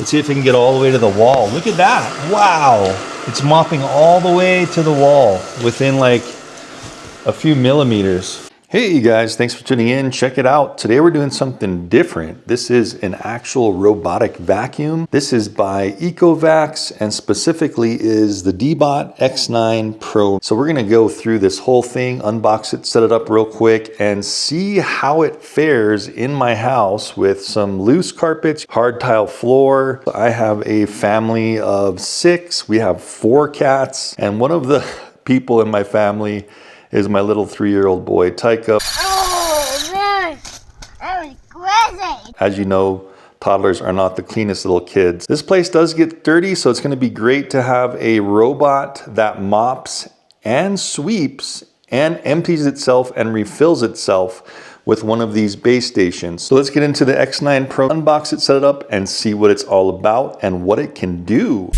Let's see if we can get all the way to the wall. Look at that. Wow. It's mopping all the way to the wall within like a few millimeters. Hey you guys, thanks for tuning in. Check it out. Today we're doing something different. This is an actual robotic vacuum. This is by EcoVacs and specifically is the Deebot X9 Pro. So we're gonna go through this whole thing, unbox it, set it up real quick and see how it fares in my house with some loose carpets, hard tile floor. I have a family of 6. We have 4 cats and one of the people in my family is my little 3-year-old boy, Tycho. Oh, man, that was crazy. As you know, toddlers are not the cleanest little kids. This place does get dirty, so it's gonna be great to have a robot that mops and sweeps and empties itself and refills itself with one of these base stations. So let's get into the X9 Pro, unbox it, set it up, and see what it's all about and what it can do.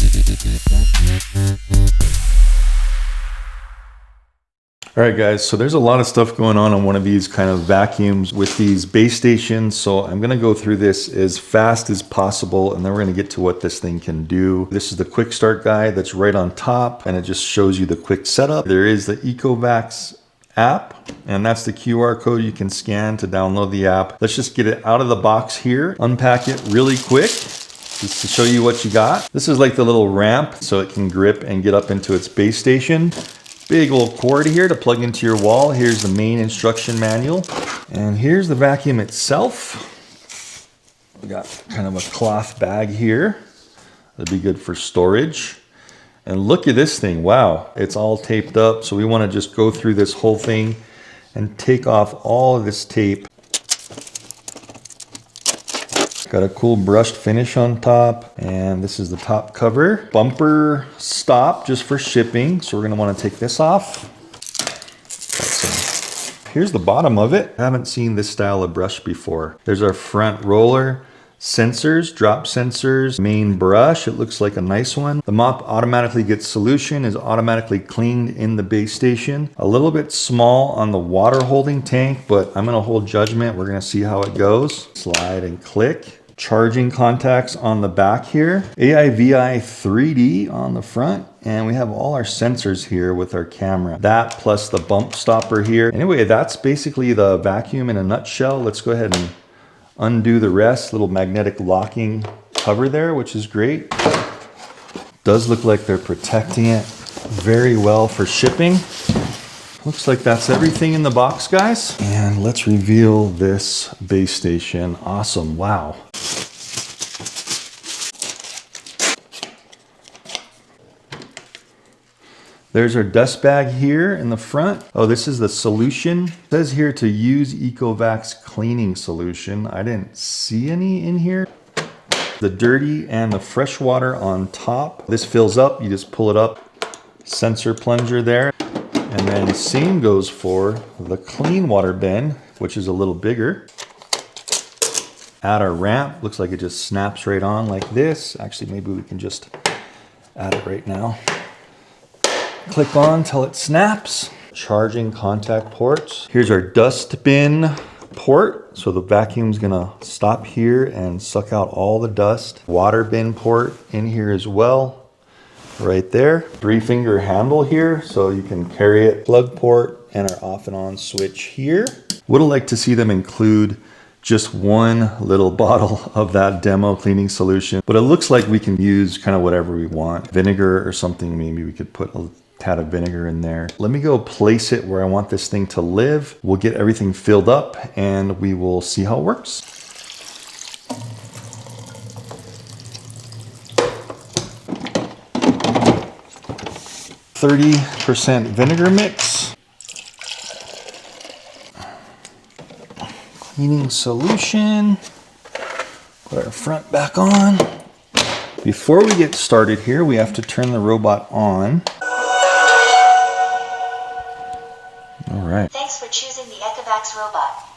All right guys, so there's a lot of stuff going on one of these kind of vacuums with these base stations. So I'm gonna go through this as fast as possible and then we're gonna get to what this thing can do. This is the quick start guide that's right on top and it just shows you the quick setup. There is the EcoVacs app and that's the QR code you can scan to download the app. Let's just get it out of the box here, unpack it really quick just to show you what you got. This is like the little ramp so it can grip and get up into its base station. Big old cord here to plug into your wall. Here's the main instruction manual. And here's the vacuum itself. We got kind of a cloth bag here. That'd be good for storage. And look at this thing, wow. It's all taped up. So we wanna just go through this whole thing and take off all of this tape. Got a cool brushed finish on top, and this is the top cover. Bumper stop just for shipping, so we're gonna wanna take this off. Here's the bottom of it. I haven't seen this style of brush before. There's our front roller, sensors, drop sensors, main brush. It looks like a nice one. The mop automatically gets solution, is automatically cleaned in the base station. A little bit small on the water holding tank, but I'm gonna hold judgment. We're gonna see how it goes. Slide and click. Charging contacts on the back here, AIVI 3D on the front, and we have all our sensors here with our camera. That plus the bump stopper here. Anyway, that's basically the vacuum in a nutshell. Let's go ahead and undo the rest. Little magnetic locking cover there, which is great. Does look like they're protecting it very well for shipping. Looks like that's everything in the box, guys. And let's reveal this base station. Awesome, wow. There's our dust bag here in the front. Oh, this is the solution. It says here to use EcoVacs cleaning solution. I didn't see any in here. The dirty and the fresh water on top. This fills up, you just pull it up. Sensor plunger there. And then same goes for the clean water bin, which is a little bigger. Add our ramp, looks like it just snaps right on like this. Actually, maybe we can just add it right now. Click on till it snaps. Charging contact ports. Here's our dust bin port. So the vacuum's gonna stop here and suck out all the dust. Water bin port in here as well. Right there. 3-finger handle here so you can carry it. Plug port and our off and on switch here. Would have liked to see them include just one little bottle of that demo cleaning solution, but it looks like we can use kind of whatever we want. Vinegar or something, maybe we could put a tad of vinegar in there. Let me go place it where I want this thing to live. We'll get everything filled up and we will see how it works. %30 vinegar mix. Cleaning solution. Put our front back on. Before we get started here, we have to turn the robot on. All right. Thanks for choosing the EcoVacs robot.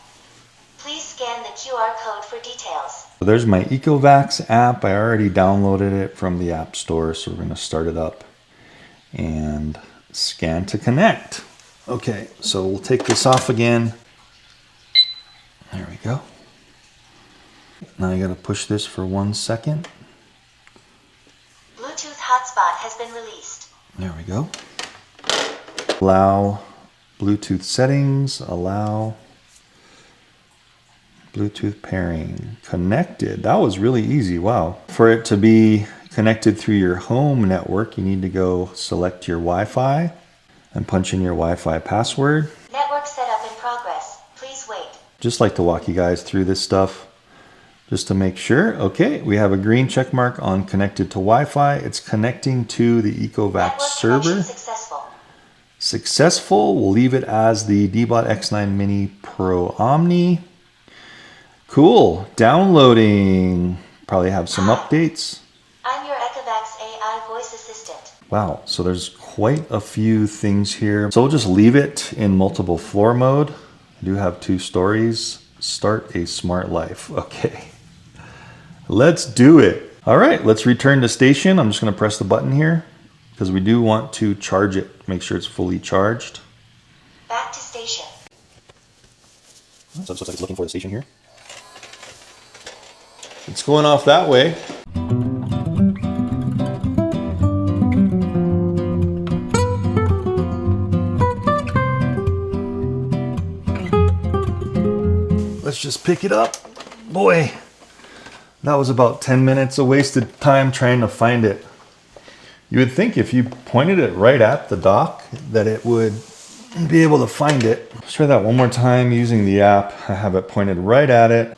Please scan the QR code for details. So there's my EcoVacs app. I already downloaded it from the App Store, so we're going to start it up and scan to connect. Okay, so we'll take this off again. There we go. Now you got to push this for 1 second. has been released. There we go. Allow Bluetooth settings, allow Bluetooth pairing, connected. That was really easy, wow. For it to be connected through your home network, you need to go select your Wi-Fi and punch in your Wi-Fi password. Network setup in progress. Please wait. Just like to walk you guys through this stuff just to make sure. Okay, we have a green check mark on connected to Wi-Fi. It's connecting to the EcoVacs Network server. connection successful. Successful. We'll leave it as the Deebot X9 Mini Pro Omni. Cool. Downloading. Probably have some updates. I'm your EcoVacs AI voice assistant. Wow, so there's quite a few things here. So we'll just leave it in multiple floor mode. I do have 2 stories. Start a smart life. Okay, let's do it. All right, let's return to station. I'm just gonna press the button here because we do want to charge it. Make sure it's fully charged. Back to station. So it looks like it's looking for the station here. It's going off that way. Let's just pick it up. Boy, that was about 10 minutes of wasted time trying to find it. You would think if you pointed it right at the dock that it would be able to find it. Let's try that one more time using the app. I have it pointed right at it.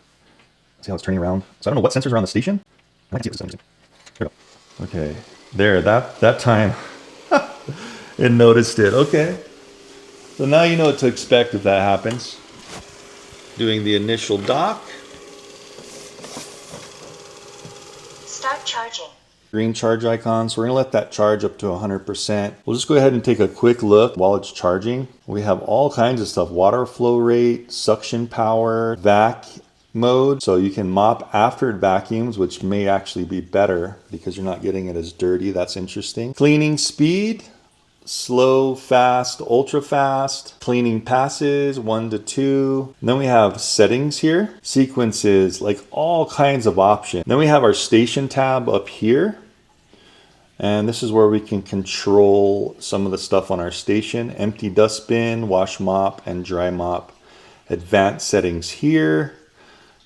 See how it's turning around. So I don't know what sensors are on the station. I can see if this is here we go. Okay, there, that time it noticed it. Okay, so now you know what to expect if that happens. Doing the initial dock. Start charging. Green charge icon. So we're gonna let that charge up to 100%. We'll just go ahead and take a quick look while it's charging. We have all kinds of stuff. Water flow rate, suction power, vac mode. So you can mop after it vacuums, which may actually be better because you're not getting it as dirty. That's interesting. Cleaning speed. Slow, fast, ultra fast, cleaning passes 1 to 2. And then we have settings here, sequences, like all kinds of options. Then we have our station tab up here. And this is where we can control some of the stuff on our station. Empty dustbin, wash mop, and dry mop. Advanced settings here.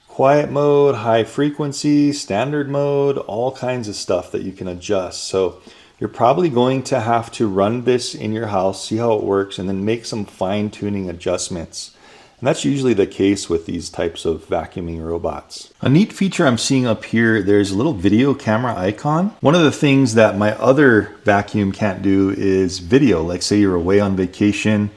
Quiet mode, high frequency, standard mode, all kinds of stuff that you can adjust. So you're probably going to have to run this in your house, see how it works, and then make some fine-tuning adjustments. And that's usually the case with these types of vacuuming robots. A neat feature I'm seeing up here, there's a little video camera icon. One of the things that my other vacuum can't do is video. Like say you're away on vacation,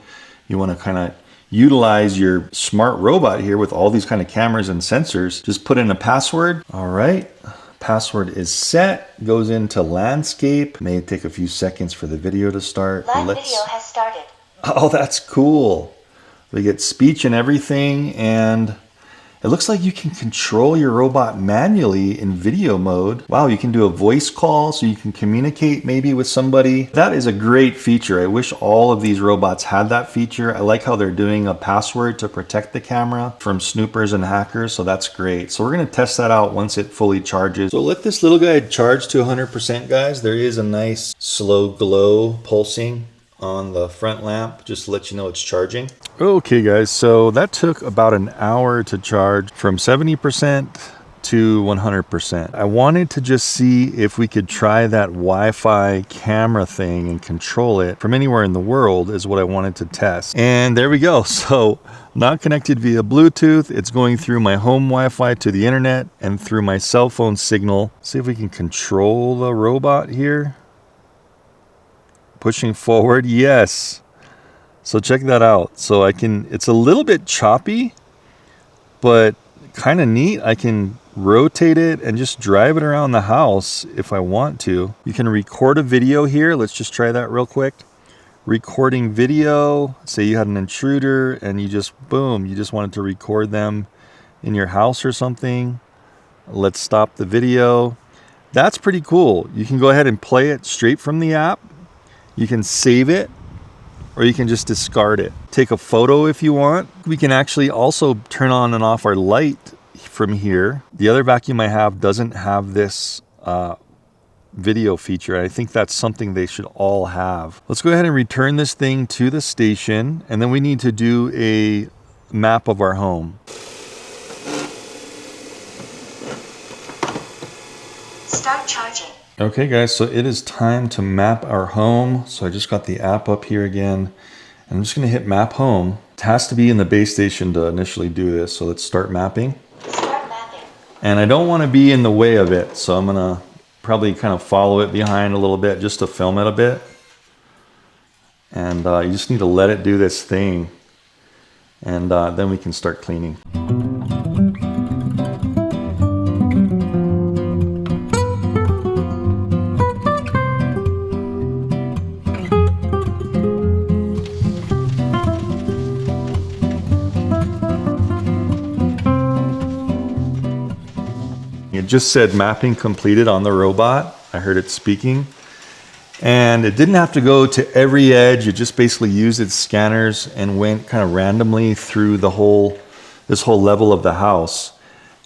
you want to kind of utilize your smart robot here with all these kind of cameras and sensors. Just put in a password. All right. Password is set, goes into landscape. May take a few seconds for the video to start. Live video has started. Oh, that's cool. We get speech and everything, and it looks like you can control your robot manually in video mode. Wow, you can do a voice call so you can communicate maybe with somebody. That is a great feature. I wish all of these robots had that feature. I like how they're doing a password to protect the camera from snoopers and hackers, so that's great. So we're gonna test that out once it fully charges. So let this little guy charge to 100%, guys. There is a nice slow glow pulsing on the front lamp, just to let you know it's charging. Okay guys, so that took about an hour to charge from 70% to 100%. I wanted to just see if we could try that Wi-Fi camera thing and control it from anywhere in the world is what I wanted to test. And there we go. So not connected via Bluetooth. It's going through my home Wi-Fi to the internet and through my cell phone signal. See if we can control the robot here. Pushing forward, yes. So check that out. So it's a little bit choppy, but kind of neat. I can rotate it and just drive it around the house if I want to. You can record a video here. Let's just try that real quick. Recording video. Say you had an intruder and you just, boom, you just wanted to record them in your house or something. Let's stop the video. That's pretty cool. You can go ahead and play it straight from the app. You can save it, or you can just discard it. Take a photo if you want. We can actually also turn on and off our light from here. The other vacuum I have doesn't have this video feature. I think that's something they should all have. Let's go ahead and return this thing to the station, and then we need to do a map of our home. Start charging. Okay guys, so it is time to map our home. So I just got the app up here again. I'm just gonna hit map home. It has to be in the base station to initially do this. So let's start mapping. Start mapping. And I don't wanna be in the way of it. So I'm gonna probably kind of follow it behind a little bit just to film it a bit. And you just need to let it do this thing. And then we can start cleaning. It just said mapping completed on the robot. I heard it speaking. And it didn't have to go to every edge. It just basically used its scanners and went kind of randomly through this whole level of the house.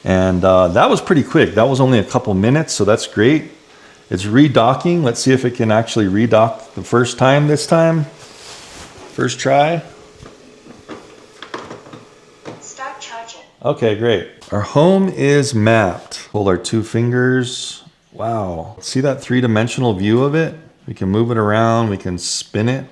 And that was pretty quick. That was only a couple minutes, so that's great. It's redocking. Let's see if it can actually redock the first time this time. First try. Start charging. Okay, great. Our home is mapped. Hold our 2 fingers. Wow. See that 3-dimensional view of it? We can move it around. We can spin it.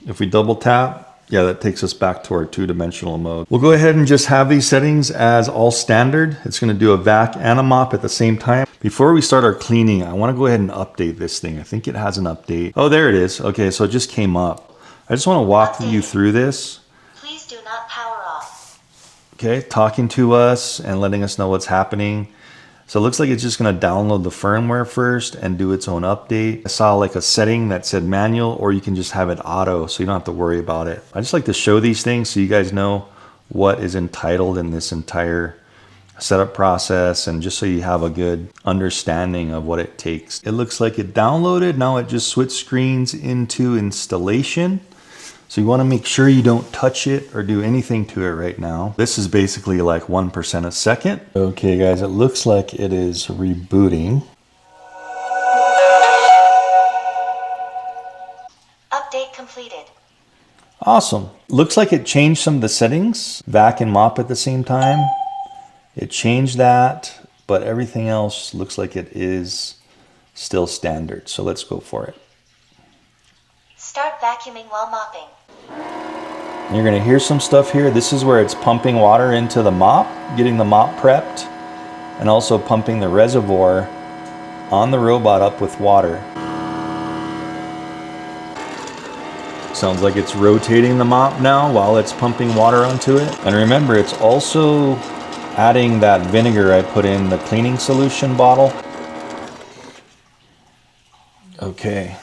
If we double tap, yeah, that takes us back to our 2-dimensional mode. We'll go ahead and just have these settings as all standard. It's going to do a vac and a mop at the same time. Before we start our cleaning, I want to go ahead and update this thing. I think it has an update. Oh, there it is. Okay, so it just came up. I just want to walk you through this. Please do not power off. Okay, talking to us and letting us know what's happening. So it looks like it's just going to download the firmware first and do its own update. I saw like a setting that said manual, or you can just have it auto, so you don't have to worry about it. I just like to show these things so you guys know what is entitled in this entire setup process, and just so you have a good understanding of what it takes. It looks like it downloaded. Now it just switched screens into installation. So you want to make sure you don't touch it or do anything to it right now. This is basically like 1% a second. Okay guys, it looks like it is rebooting. Update completed. Awesome. Looks like it changed some of the settings. Vac and mop at the same time. It changed that, but everything else looks like it is still standard. So let's go for it. Start vacuuming while mopping. You're going to hear some stuff here. This is where it's pumping water into the mop, getting the mop prepped, and also pumping the reservoir on the robot up with water. Sounds like it's rotating the mop now while it's pumping water onto it. And remember, it's also adding that vinegar I put in the cleaning solution bottle. Okay.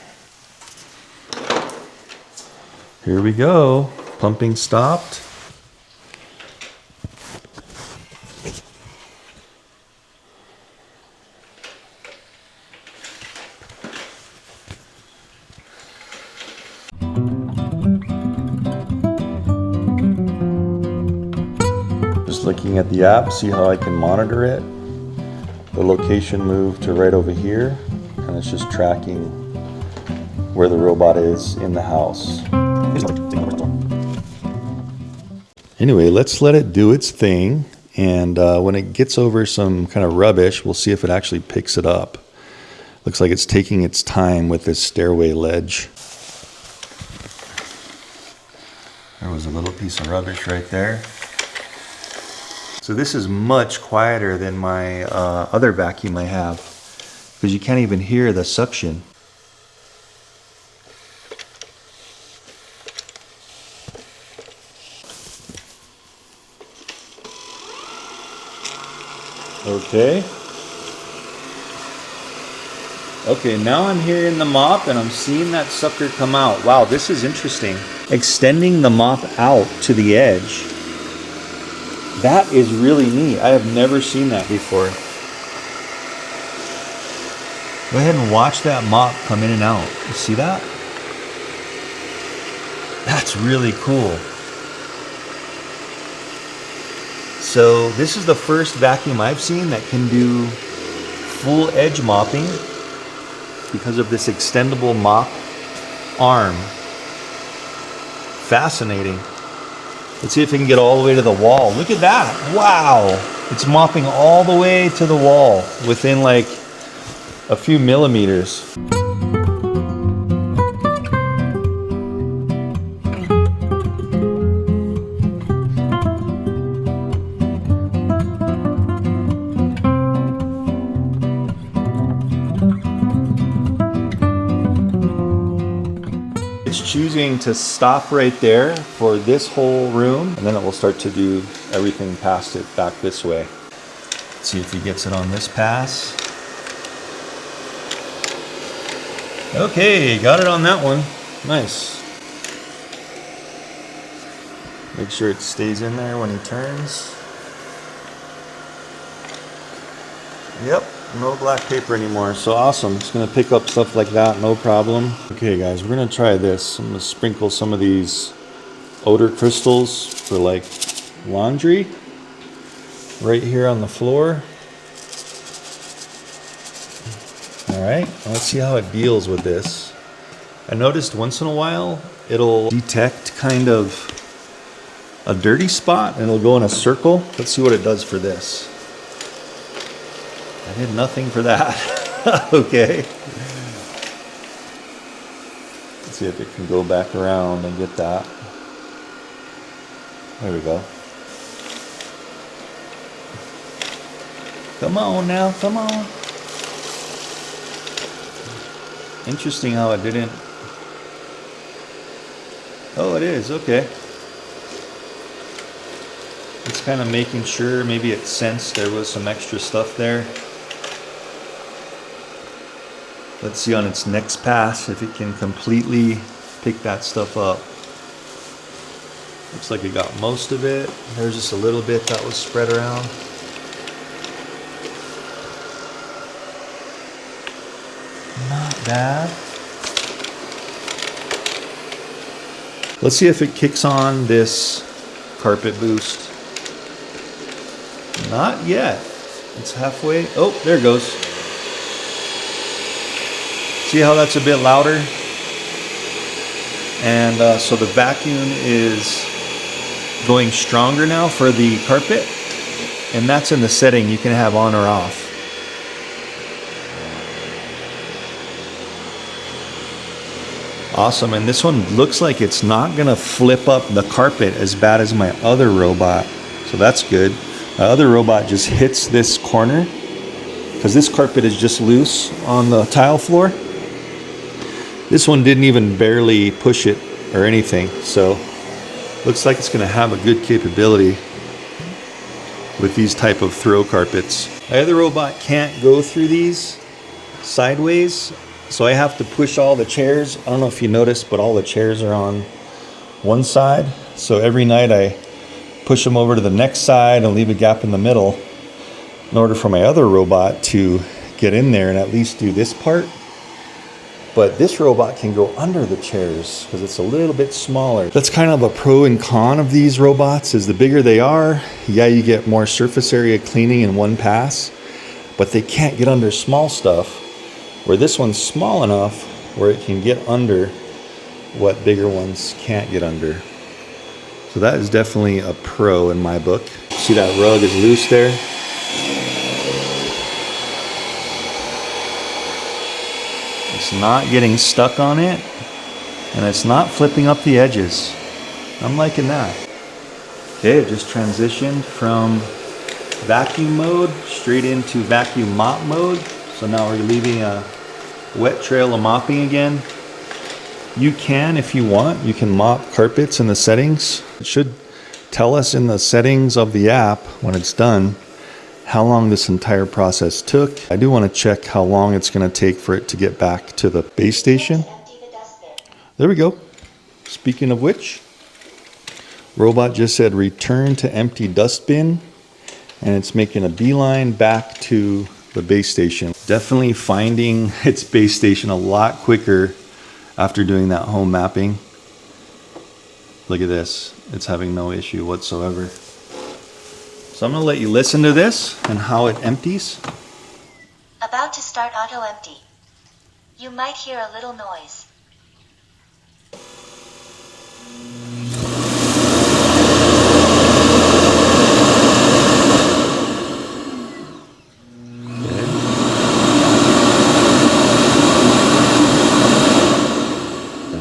Here we go. Pumping stopped. Just looking at the app, see how I can monitor it. The location moved to right over here, and it's just tracking where the robot is in the house. Anyway, let's let it do its thing, and when it gets over some kind of rubbish, we'll see if it actually picks it up. Looks like it's taking its time with this stairway ledge. There was a little piece of rubbish right there. So this is much quieter than my other vacuum I have, because you can't even hear the suction. Okay. Okay, now I'm hearing the mop and I'm seeing that sucker come out. Wow, this is interesting. Extending the mop out to the edge. That is really neat. I have never seen that before. Go ahead and watch that mop come in and out. You see that? That's really cool. So this is the first vacuum I've seen that can do full edge mopping because of this extendable mop arm. Fascinating. Let's see if it can get all the way to the wall. Look at that. Wow. It's mopping all the way to the wall within like a few millimeters. It's choosing to stop right there for this whole room, and then it will start to do everything past it back this way. Let's see if he gets it on this pass. Okay, got it on that one. Nice. Make sure it stays in there when he turns. Yep. No black paper anymore, so awesome. It's gonna pick up stuff like that, no problem. Okay guys, we're gonna try this. I'm gonna sprinkle some of these odor crystals for like laundry right here on the floor. All right, let's see how it deals with this. I noticed once in a while, it'll detect kind of a dirty spot and it'll go in a circle. Let's see what it does for this. I did nothing for that. Okay. Let's see if it can go back around and get that. There we go. Come on now, come on. Interesting how it didn't. Oh, it is, okay. It's kind of making sure, maybe it sensed there was some extra stuff there. Let's see on its next pass if it can completely pick that stuff up. Looks like it got most of it. There's just a little bit that was spread around. Not bad. Let's see if it kicks on this carpet boost. Not yet. It's halfway. Oh, there it goes. See how that's a bit louder? And so the vacuum is going stronger now for the carpet. And that's in the setting you can have on or off. Awesome, and this one looks like it's not gonna flip up the carpet as bad as my other robot. So that's good. My other robot just hits this corner because this carpet is just loose on the tile floor. This one didn't even barely push it or anything, so looks like it's gonna have a good capability with these type of throw carpets. My other robot can't go through these sideways, so I have to push all the chairs. I don't know if you noticed, but all the chairs are on one side. So every night I push them over to the next side and leave a gap in the middle in order for my other robot to get in there and at least do this part. But this robot can go under the chairs because it's a little bit smaller. That's kind of a pro and con of these robots, is the bigger they are, yeah, you get more surface area cleaning in one pass, but they can't get under small stuff, where this one's small enough where it can get under what bigger ones can't get under. So that is definitely a pro in my book. See that rug is loose there? It's not getting stuck on it, and it's not flipping up the edges. I'm liking that. Okay, it just transitioned from vacuum mode straight into vacuum mop mode. So now we're leaving a wet trail of mopping again. You can, if you want, you can mop carpets in the settings. It should tell us in the settings of the app when it's done how long this entire process took. I do want to check how long it's going to take for it to get back to the base station. There we go. Speaking of which, robot just said return to empty dustbin, and it's making a beeline back to the base station. Definitely finding its base station a lot quicker after doing that home mapping. Look at this. It's having no issue whatsoever. So I'm going to let you listen to this and how it empties. A About to start auto empty. You might hear a little noise.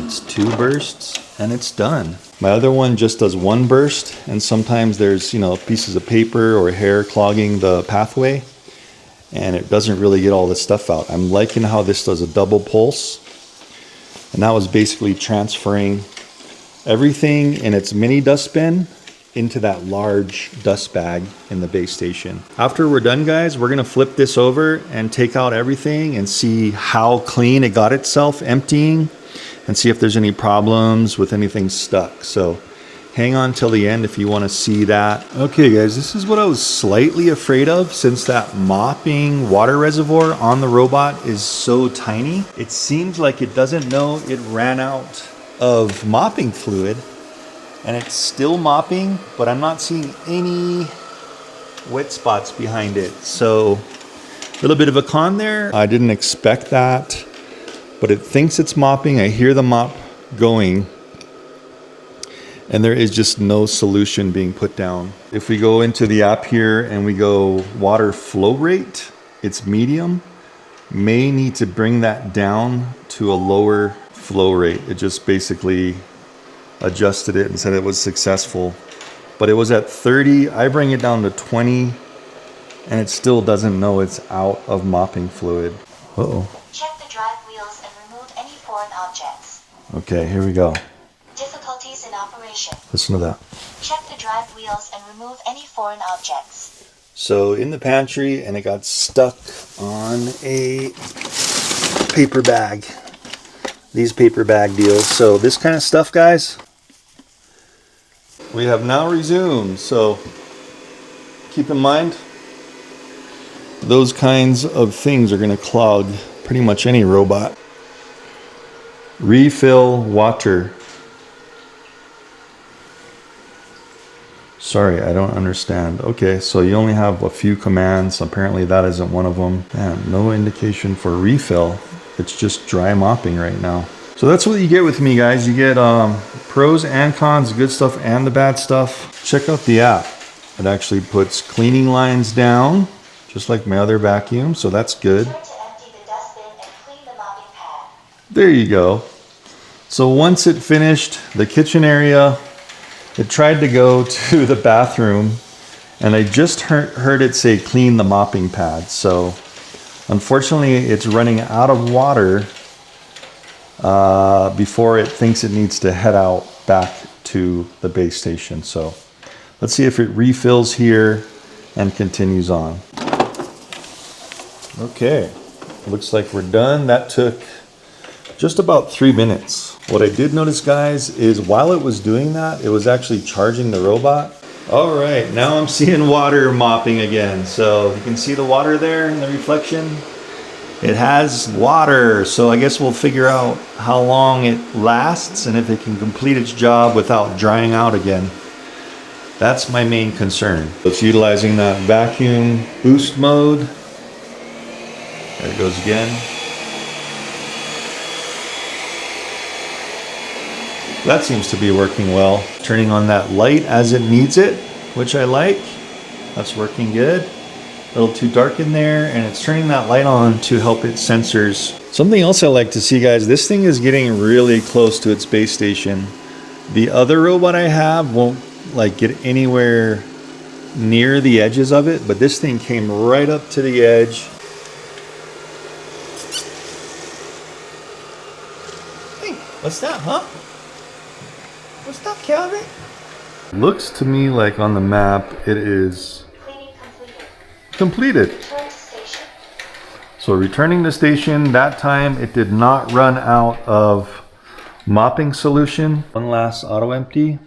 It's 2 bursts and it's done. My other one just does 1 burst, and sometimes there's, you know, pieces of paper or hair clogging the pathway and it doesn't really get all this stuff out. I'm liking how this does a double pulse, and that was basically transferring everything in its mini dustbin into that large dust bag in the base station. After we're done, guys, we're gonna flip this over and take out everything and see how clean it got itself emptying, and see if there's any problems with anything stuck. So hang on till the end if you want to see that. Okay guys, this is what I was slightly afraid of, since that mopping water reservoir on the robot is so tiny. It seems like it doesn't know it ran out of mopping fluid, and it's still mopping, but I'm not seeing any wet spots behind it. So a little bit of a con there. I didn't expect that, but it thinks it's mopping. I hear the mop going, and there is just no solution being put down. If we go into the app here and we go water flow rate, it's medium. May need to bring that down to a lower flow rate. It just basically adjusted it and said it was successful, but it was at 30. I bring it down to 20 and it still doesn't know it's out of mopping fluid. Uh-oh. Check the drive wheels and remove any foreign objects. Okay, here we go. Difficulties in operation. Listen to that. Check the drive wheels and remove any foreign objects. So in the pantry, and it got stuck on a paper bag. These paper bag deals. So this kind of stuff, guys, we have now resumed. So keep in mind, those kinds of things are going to clog pretty much any robot. Refill water. Sorry, I don't understand. Okay, so you only have a few commands. Apparently that isn't one of them. Man, no indication for refill. It's just dry mopping right now. So that's what you get with me, guys. You get pros and cons, good stuff and the bad stuff. Check out the app. It actually puts cleaning lines down, just like my other vacuum, so that's good. Turn to empty the dustbin and clean the mopping pad. There you go. So once it finished the kitchen area, it tried to go to the bathroom, and I just heard it say clean the mopping pad. So unfortunately, it's running out of water before it thinks it needs to head out back to the base station. So let's see if it refills here and continues on. Okay, looks like we're done. That took just about 3 minutes. What I did notice, guys, is while it was doing that, it was actually charging the robot. All right, now I'm seeing water mopping again. So you can see the water there in the reflection. It has water, so I guess we'll figure out how long it lasts and if it can complete its job without drying out again. That's my main concern. It's utilizing that vacuum boost mode. There it goes again. That seems to be working well. Turning on that light as it needs it, which I like. That's working good. A little too dark in there, and it's turning that light on to help its sensors. Something else I like to see, guys, this thing is getting really close to its base station. The other robot I have won't like get anywhere near the edges of it, but this thing came right up to the edge. Hey, what's that, huh? What's that, Calvin? Looks to me like on the map it is Cleaning completed. completed. Return to station. So returning to station, that time it did not run out of mopping solution. One last auto empty.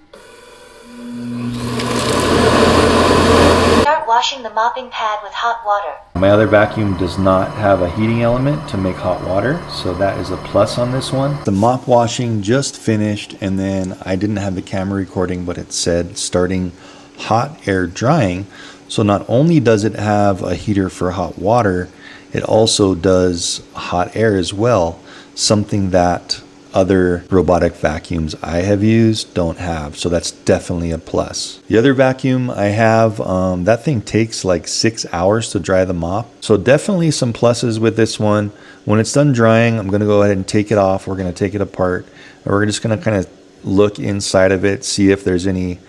Start washing the mopping pad with hot water. My other vacuum does not have a heating element to make hot water, so that is a plus on this one. The mop washing just finished, and then I didn't have the camera recording, but it said starting hot air drying. So not only does it have a heater for hot water, It also does hot air as well, something that other robotic vacuums I have used don't have. So that's definitely a plus. The other vacuum I have, that thing takes like 6 hours to dry the mop. So definitely some pluses with this one. When it's done drying, I'm going to go ahead and take it off. We're going to take it apart, and we're just going to kind of look inside of it, see if there's any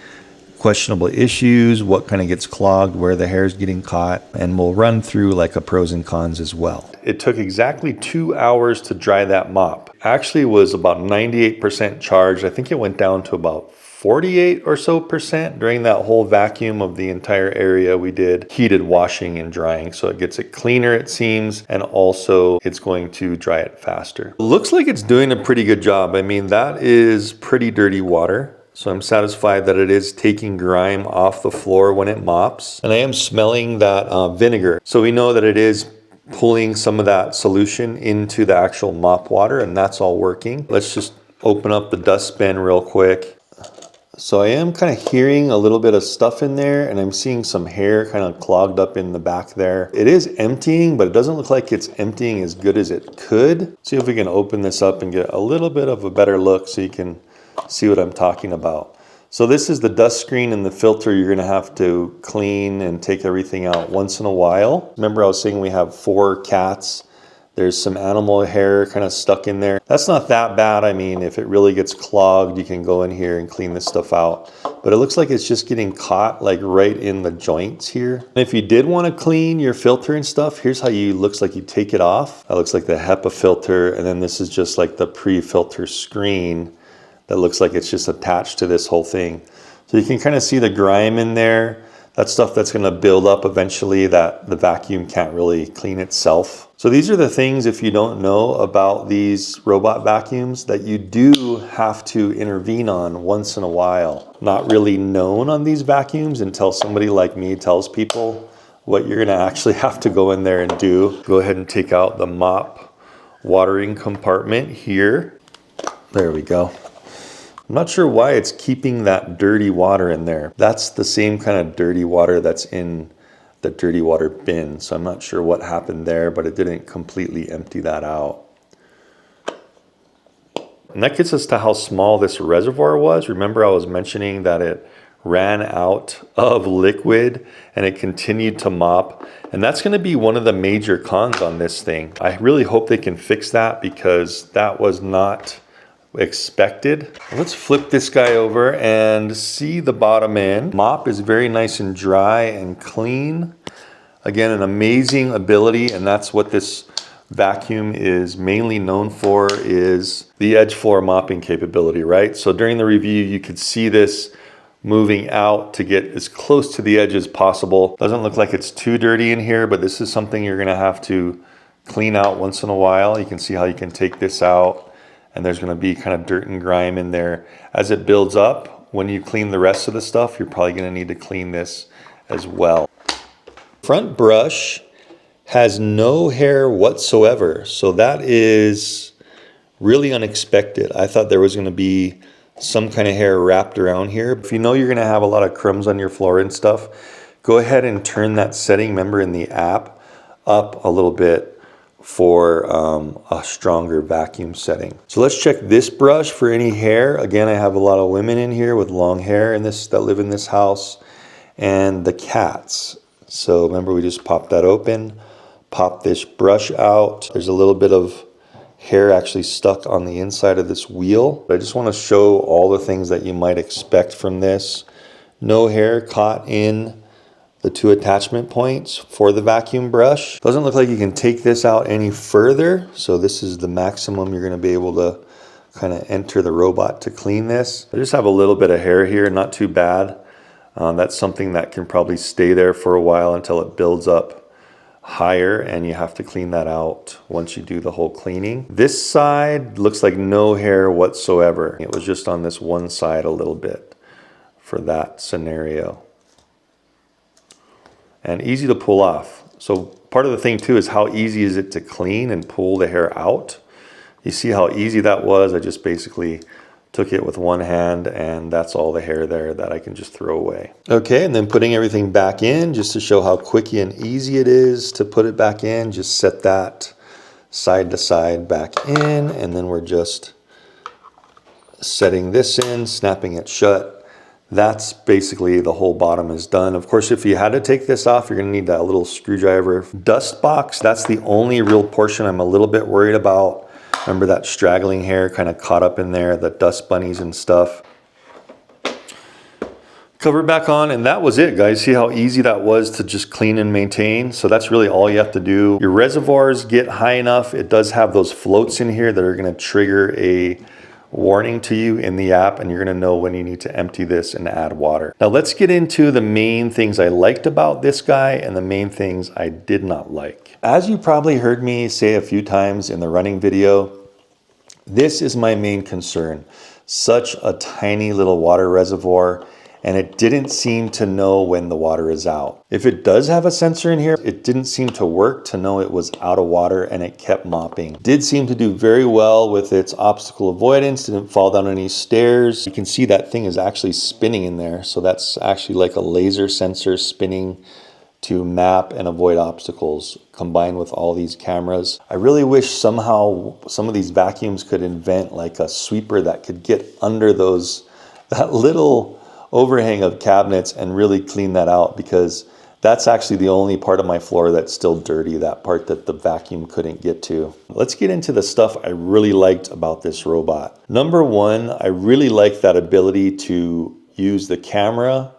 questionable issues, what kind of gets clogged, where the hair is getting caught, and we'll run through like a pros and cons as well. It took exactly 2 hours to dry that mop. Actually was about 98% charged. I think it went down to about 48 or so percent during that whole vacuum of the entire area. We did heated washing and drying, so it gets it cleaner, it seems, and also it's going to dry it faster. Looks like it's doing a pretty good job. I mean, that is pretty dirty water. So I'm satisfied that it is taking grime off the floor when it mops. And I am smelling that vinegar. So we know that it is pulling some of that solution into the actual mop water, and that's all working. Let's just open up the dustbin real quick. So I am kind of hearing a little bit of stuff in there, and I'm seeing some hair kind of clogged up in the back there. It is emptying, but it doesn't look like it's emptying as good as it could. See if we can open this up and get a little bit of a better look so you can see what I'm talking about. So this is the dust screen and the filter you're gonna have to clean and take everything out once in a while. Remember I was saying we have 4 cats. There's some animal hair kind of stuck in there. That's not that bad. I mean, if it really gets clogged, you can go in here and clean this stuff out. But it looks like it's just getting caught like right in the joints here. And if you did want to clean your filter and stuff, here's how looks like you take it off. That looks like the HEPA filter, and then this is just like the pre-filter screen that looks like it's just attached to this whole thing. So you can kind of see the grime in there. That's stuff that's going to build up eventually that the vacuum can't really clean itself. So these are the things, if you don't know about these robot vacuums, that you do have to intervene on once in a while. Not really known on these vacuums until somebody like me tells people what you're going to actually have to go in there and do. Go ahead and take out the mop watering compartment here. There we go. I'm not sure why it's keeping that dirty water in there. That's the same kind of dirty water that's in the dirty water bin. So I'm not sure what happened there, but it didn't completely empty that out. And that gets us to how small this reservoir was. Remember I was mentioning that it ran out of liquid and it continued to mop. And that's going to be one of the major cons on this thing. I really hope they can fix that because that was not expected. Let's flip this guy over and see the bottom end. Mop is very nice and dry and clean. Again, an amazing ability, and that's what this vacuum is mainly known for, is the edge floor mopping capability, right? So during the review, you could see this moving out to get as close to the edge as possible. Doesn't look like it's too dirty in here, but this is something you're gonna have to clean out once in a while. You can see how you can take this out, and there's going to be kind of dirt and grime in there. As it builds up, when you clean the rest of the stuff, you're probably going to need to clean this as well. Front brush has no hair whatsoever, so that is really unexpected. I thought there was going to be some kind of hair wrapped around here. If you know you're going to have a lot of crumbs on your floor and stuff, go ahead and turn that setting, remember in the app, up a little bit for a stronger vacuum setting. So let's check this brush for any hair. Again, I have a lot of women in here with long hair in this that live in this house, and the cats. So remember, we just popped that open, pop this brush out. There's a little bit of hair actually stuck on the inside of this wheel. I just want to show all the things that you might expect from this. No hair caught in the 2 attachment points for the vacuum brush. Doesn't look like you can take this out any further. So this is the maximum you're going to be able to kind of enter the robot to clean this. I just have a little bit of hair here, not too bad. That's something that can probably stay there for a while until it builds up higher, and you have to clean that out once you do the whole cleaning. This side looks like no hair whatsoever. It was just on this one side a little bit for that scenario. And easy to pull off. So part of the thing too is how easy is it to clean and pull the hair out. You see how easy that was? I just basically Took it with one hand, and that's all the hair there that I can just throw away. Okay, and then putting everything back in just to show how quick and easy it is to put it back in. Just set that side to side back in, and then we're just setting this in, snapping it shut. That's basically the whole bottom is done. Of course, if you had to take this off, you're gonna need that little screwdriver. Dust box, that's the only real portion I'm a little bit worried about. Remember that straggling hair kind of caught up in there, the dust bunnies and stuff. Cover it back on, and that was it, guys. See how easy that was to just clean and maintain? So that's really all you have to do. Your reservoirs get high enough. It does have those floats in here that are gonna trigger a warning to you in the app, and you're gonna know when you need to empty this and add water. Now let's get into the main things I liked about this guy and the main things I did not like. As you probably heard me say a few times in the running video, this is my main concern. Such a tiny little water reservoir, and it didn't seem to know when the water is out. If it does have a sensor in here, it didn't seem to work to know it was out of water, and it kept mopping. Did seem to do very well with its obstacle avoidance, didn't fall down any stairs. You can see that thing is actually spinning in there, so that's actually like a laser sensor spinning to map and avoid obstacles combined with all these cameras. I really wish somehow some of these vacuums could invent like a sweeper that could get under that little overhang of cabinets and really clean that out, because that's actually the only part of my floor that's still dirty, that part that the vacuum couldn't get to. Let's get into the stuff I really liked about this robot. Number one, I really like that ability to use the camera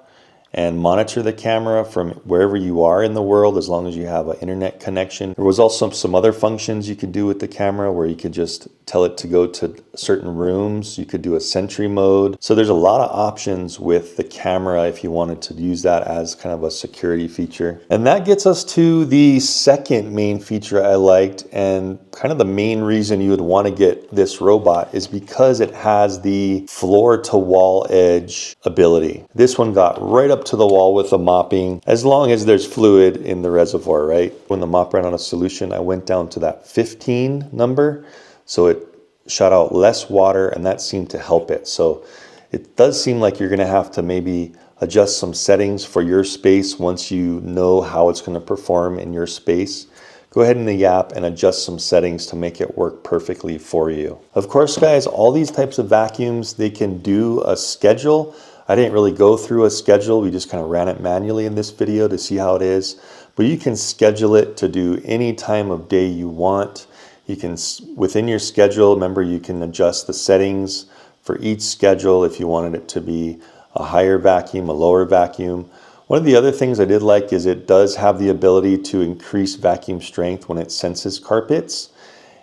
and monitor the camera from wherever you are in the world, as long as you have an internet connection. There was also some other functions you could do with the camera where you could just tell it to go to certain rooms. You could do a sentry mode. So there's a lot of options with the camera if you wanted to use that as kind of a security feature. And that gets us to the second main feature I liked, and kind of the main reason you would want to get this robot is because it has the floor to wall edge ability. This one got right up to the wall with the mopping, as long as there's fluid in the reservoir, right? When the mop ran out of solution, I went down to that 15 number, so it shot out less water, and that seemed to help it. So it does seem like you're gonna have to maybe adjust some settings for your space once you know how it's gonna perform in your space. Go ahead in the app and adjust some settings to make it work perfectly for you. Of course, guys, all these types of vacuums, they can do a schedule. I didn't really go through a schedule. We just kind of ran it manually in this video to see how it is. But you can schedule it to do any time of day you want. You can, within your schedule, remember you can adjust the settings for each schedule if you wanted it to be a higher vacuum, a lower vacuum. One of the other things I did like is it does have the ability to increase vacuum strength when it senses carpets,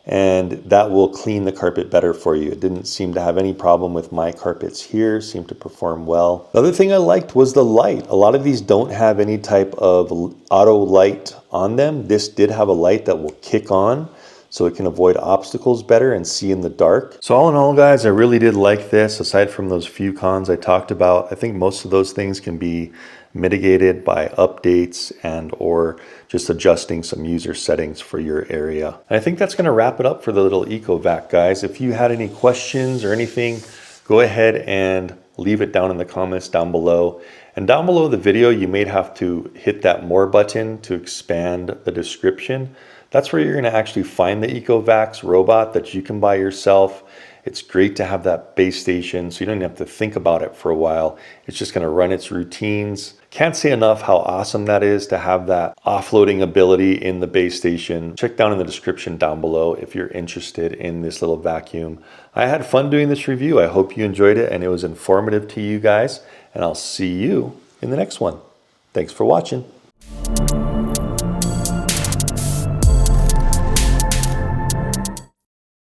and that will clean the carpet better for you. It didn't seem to have any problem with my carpets here, seemed to perform well. The other thing I liked was the light. A lot of these don't have any type of auto light on them. This did have a light that will kick on, so it can avoid obstacles better and see in the dark. So all in all, guys, I really did like this. Aside from those few cons I talked about, I think most of those things can be mitigated by updates and or just adjusting some user settings for your area. And I think that's gonna wrap it up for the little EcoVac, guys. If you had any questions or anything, go ahead and leave it down in the comments down below. And down below the video, you may have to hit that more button to expand the description. That's where you're gonna actually find the EcoVacs robot that you can buy yourself. It's great to have that base station, so you don't have to think about it for a while. It's just gonna run its routines. Can't say enough how awesome that is to have that offloading ability in the base station. Check down in the description down below if you're interested in this little vacuum. I had fun doing this review. I hope you enjoyed it and it was informative to you guys, and I'll see you in the next one. Thanks for watching.